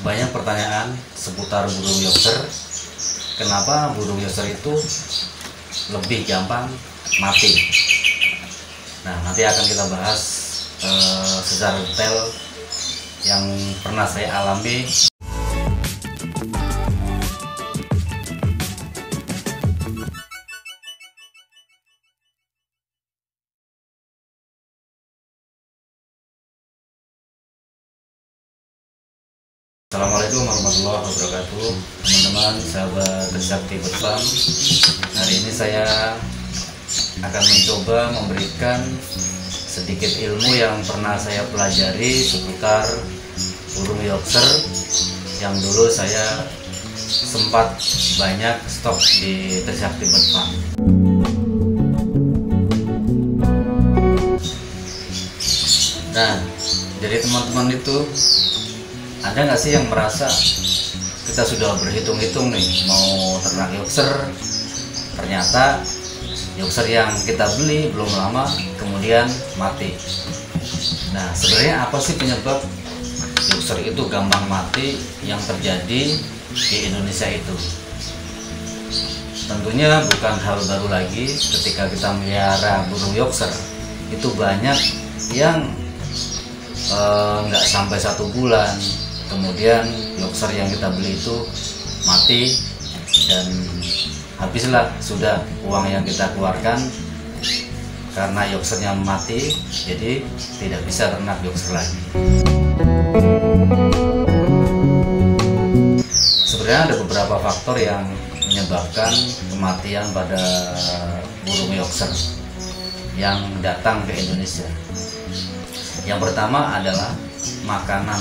Banyak pertanyaan seputar burung Yorkshire. Kenapa burung Yorkshire itu lebih gampang mati? Nah, nanti akan kita bahas secara detail yang pernah saya alami. Assalamualaikum warahmatullahi wabarakatuh, teman-teman, sahabat Trisakti Bird. Hari ini saya akan mencoba memberikan sedikit ilmu yang pernah saya pelajari seputar burung Yorkshire yang dulu saya sempat banyak stok di Trisakti Bird. Nah, jadi teman-teman itu ada nggak sih yang merasa kita sudah berhitung-hitung nih mau ternak Yorkshire, ternyata Yorkshire yang kita beli belum lama kemudian mati. Nah, sebenarnya apa sih penyebab Yorkshire itu gampang mati yang terjadi di Indonesia itu? Tentunya bukan hal baru lagi. Ketika kita melihara burung Yorkshire itu banyak yang nggak sampai 1 bulan kemudian Yorkshire yang kita beli itu mati dan habislah sudah uang yang kita keluarkan karena Yorkshire-nya mati, jadi tidak bisa ternak Yorkshire lagi. Sebenarnya ada beberapa faktor yang menyebabkan kematian pada burung Yorkshire yang datang ke Indonesia. Yang pertama adalah makanan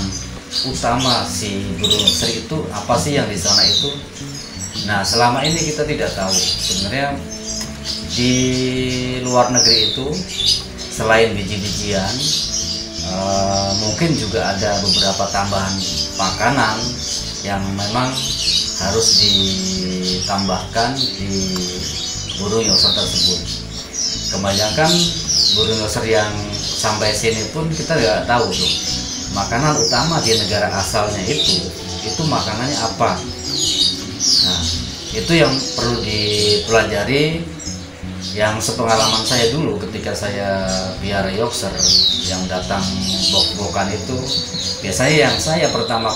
utama si burung Yorkshire itu apa sih yang di sana itu. Nah, selama ini kita tidak tahu sebenarnya di luar negeri itu selain biji-bijian mungkin juga ada beberapa tambahan makanan yang memang harus ditambahkan di burung Yorkshire tersebut. Kebanyakan burung Yorkshire yang sampai sini pun kita nggak tahu tuh makanan utama di negara asalnya itu makanannya apa. Nah, itu yang perlu dipelajari. Yang sepengalaman saya dulu ketika saya piara Yorkshire yang datang bok-bokan itu, biasanya yang saya pertama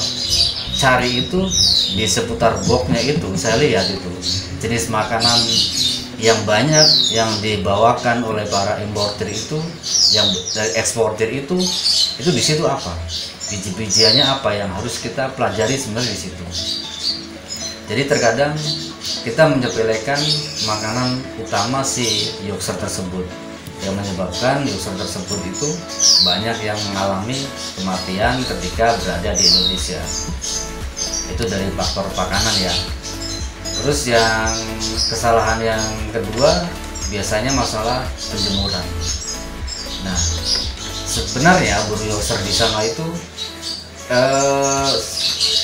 cari itu di seputar boknya itu, saya lihat itu jenis makanan yang banyak yang dibawakan oleh para importer itu, yang dari eksportir itu di situ apa, biji-bijiannya apa yang harus kita pelajari sebenarnya di situ. Jadi terkadang kita menyepelekan makanan utama si Yorkshire tersebut yang menyebabkan Yorkshire tersebut itu banyak yang mengalami kematian ketika berada di Indonesia. Itu dari faktor makanan ya. Terus yang kesalahan yang kedua biasanya masalah penjemuran. Nah, sebenarnya burung Yorkshire di sana itu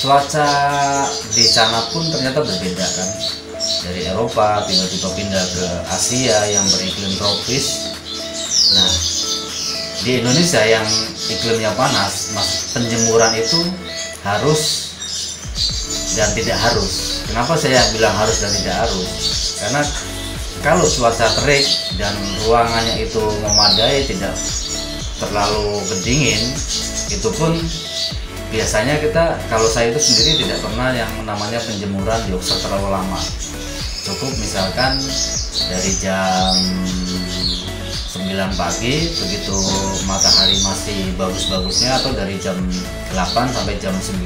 cuaca di sana pun ternyata berbeda kan. Dari Eropa tiba-tiba pindah ke Asia yang beriklim tropis. Nah, di Indonesia yang iklimnya panas, penjemuran itu harus dan tidak harus. Kenapa saya bilang harus dan tidak harus? Karena kalau cuaca terik dan ruangannya itu memadai, tidak terlalu kedingin, itu pun biasanya kalau saya itu sendiri tidak pernah yang namanya penjemuran Yorkshire terlalu lama. Cukup misalkan dari jam 9 pagi begitu matahari masih bagus-bagusnya, atau dari jam 8 sampai jam 9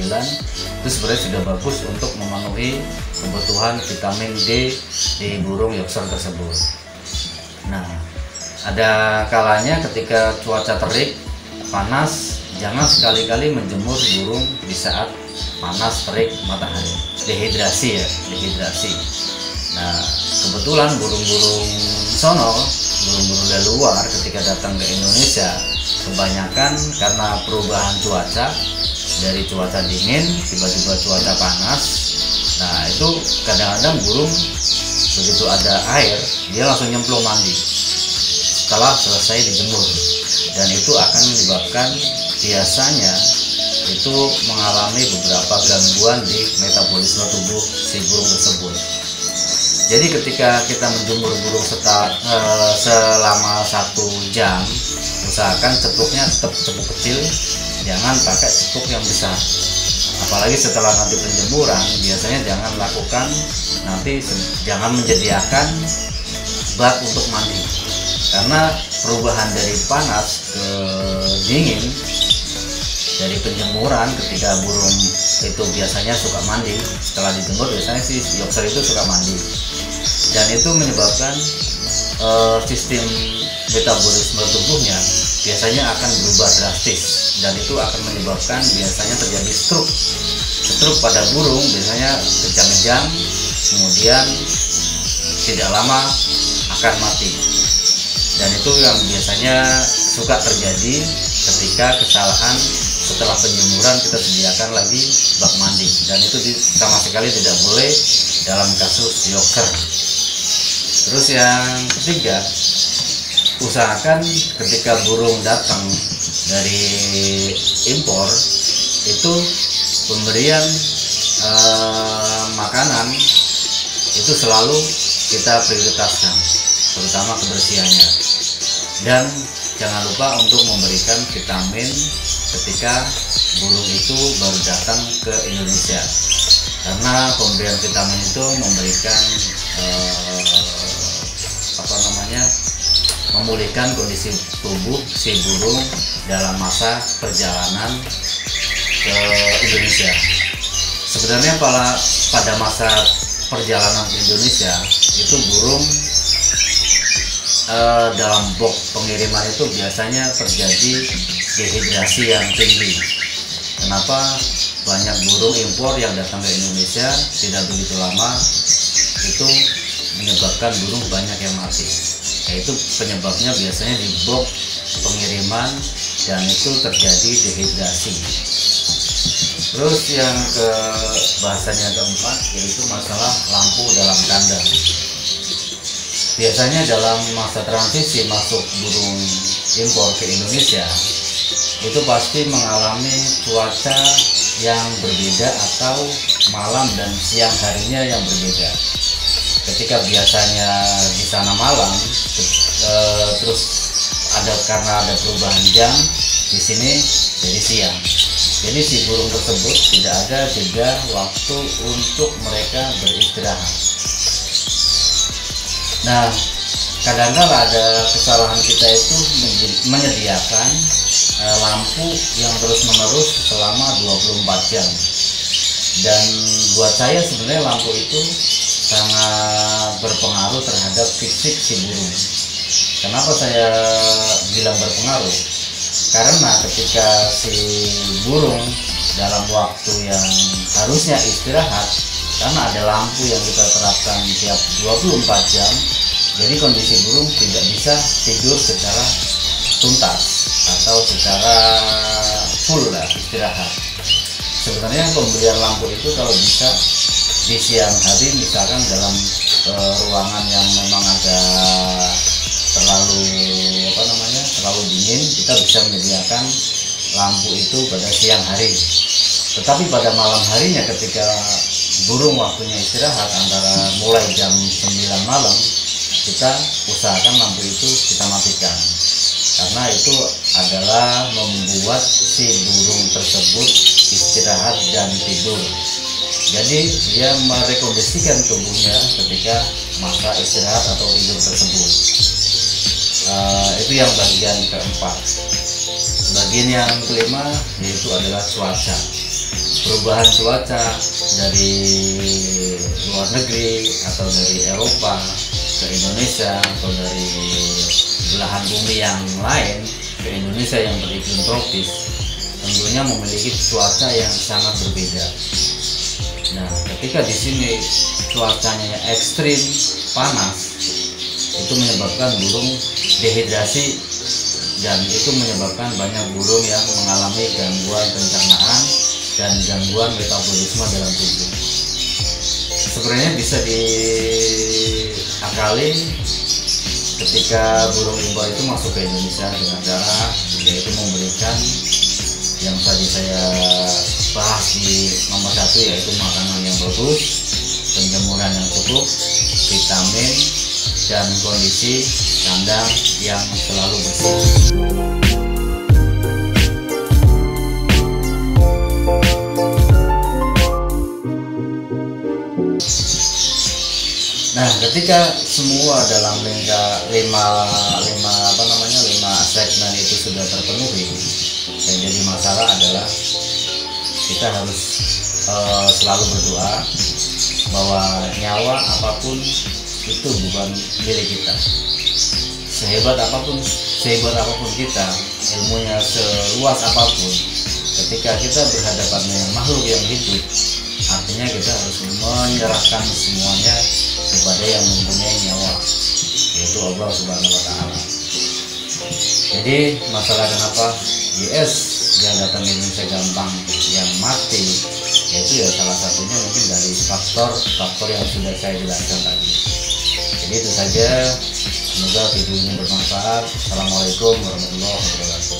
itu sebenarnya sudah bagus untuk memenuhi kebutuhan vitamin D di burung Yorkshire tersebut. Nah, ada kalanya ketika cuaca terik, panas, jangan sekali-kali menjemur burung di saat panas terik matahari. Dehidrasi ya, dehidrasi. Nah, kebetulan burung-burung sono, burung-burung dari luar ketika datang ke Indonesia kebanyakan karena perubahan cuaca, dari cuaca dingin tiba-tiba cuaca panas. Nah, itu kadang-kadang burung begitu ada air dia langsung nyemplung mandi setelah selesai dijemur, dan itu akan menyebabkan biasanya itu mengalami beberapa gangguan di metabolisme tubuh si burung tersebut. Jadi ketika kita menjemur burung selama 1 jam, usahakan cepuknya tetap cepuk kecil, jangan pakai cepuk yang besar. Apalagi setelah nanti penjemuran, biasanya jangan menyediakan bak untuk mandi, karena perubahan dari panas ke dingin dari penjemuran, ketika burung itu biasanya suka mandi, setelah dijemur biasanya si Yorkshire itu suka mandi, dan itu menyebabkan sistem metabolisme tubuhnya biasanya akan berubah drastis, dan itu akan menyebabkan biasanya terjadi stroke pada burung, biasanya kejang-kejang, kemudian tidak lama akan mati. Dan itu yang biasanya suka terjadi ketika kesalahan setelah penjemuran kita sediakan lagi bak mandi, dan itu sama sekali tidak boleh dalam kasus Yorkshire. Terus yang ketiga, usahakan ketika burung datang dari impor itu pemberian makanan itu selalu kita prioritaskan, terutama kebersihannya, dan jangan lupa untuk memberikan vitamin ketika burung itu baru datang ke Indonesia, karena pemberian vitamin itu memberikan memulihkan kondisi tubuh si burung dalam masa perjalanan ke Indonesia. Sebenarnya pada masa perjalanan ke Indonesia itu burung dalam box pengiriman itu biasanya terjadi dehidrasi yang tinggi. Kenapa? Banyak burung impor yang datang ke Indonesia tidak begitu lama itu menyebabkan burung banyak yang mati. Yaitu penyebabnya biasanya di box pengiriman, dan itu terjadi dehidrasi. Terus yang bahasanya keempat yaitu masalah lampu dalam kandang. Biasanya dalam masa transisi masuk burung impor ke Indonesia itu pasti mengalami cuaca yang berbeda atau malam dan siang harinya yang berbeda. Ketika biasanya di sana malam, terus karena ada perubahan jam, di sini jadi siang. Jadi si burung tersebut tidak ada jeda waktu untuk mereka beristirahat. Nah, kadang-kala ada kesalahan kita itu menyediakan lampu yang terus-menerus selama 24 jam. Dan buat saya sebenarnya lampu itu sangat berpengaruh terhadap fisik si burung. Kenapa saya bilang berpengaruh? Karena ketika si burung dalam waktu yang harusnya istirahat, karena ada lampu yang kita terapkan tiap 24 jam, jadi kondisi burung tidak bisa tidur secara tuntas atau secara full istirahat. Sebenarnya pemberian lampu itu kalau bisa di siang hari, misalkan dalam ruangan yang memang agak terlalu dingin, kita bisa menyediakan lampu itu pada siang hari. Tetapi pada malam harinya ketika burung waktunya istirahat antara mulai jam 9 malam, kita usahakan lampu itu kita matikan, karena itu adalah membuat si burung tersebut istirahat dan tidur. Jadi dia merekondisikan tubuhnya ketika masa istirahat atau tidur tersebut. Itu yang bagian keempat. Bagian yang kelima yaitu adalah cuaca. Perubahan cuaca dari luar negeri atau dari Eropa ke Indonesia atau dari belahan bumi yang lain ke Indonesia yang beriklim tropis tentunya memiliki cuaca yang sangat berbeda. Nah, ketika di sini cuacanya ekstrim panas, itu menyebabkan burung dehidrasi, dan itu menyebabkan banyak burung yang mengalami gangguan pencernaan dan gangguan metabolisme dalam tubuh. Sebenarnya bisa diakali ketika burung impor itu masuk ke Indonesia dengan cara yaitu memberikan yang tadi saya bahas di nomor 1, yaitu makanan yang bagus, penjemuran yang cukup, vitamin, dan kondisi kandang yang selalu bersih. Nah, ketika semua dalam lima segmen itu sudah terpenuhi, yang jadi masalah adalah kita harus selalu berdoa bahwa nyawa apapun itu bukan milik kita. Sehebat apapun kita, ilmunya seluas apapun, ketika kita berhadapan dengan makhluk yang hidup, artinya kita harus menyerahkan semuanya kepada yang mempunyai nyawa, yaitu Allah Subhanahu wa Ta'ala. Jadi masalah kenapa US yang datang ke Indonesia gampang yang mati, yaitu ya salah satunya mungkin dari faktor yang sudah saya jelaskan tadi. Jadi itu saja, semoga video ini bermanfaat. Assalamualaikum warahmatullahi wabarakatuh.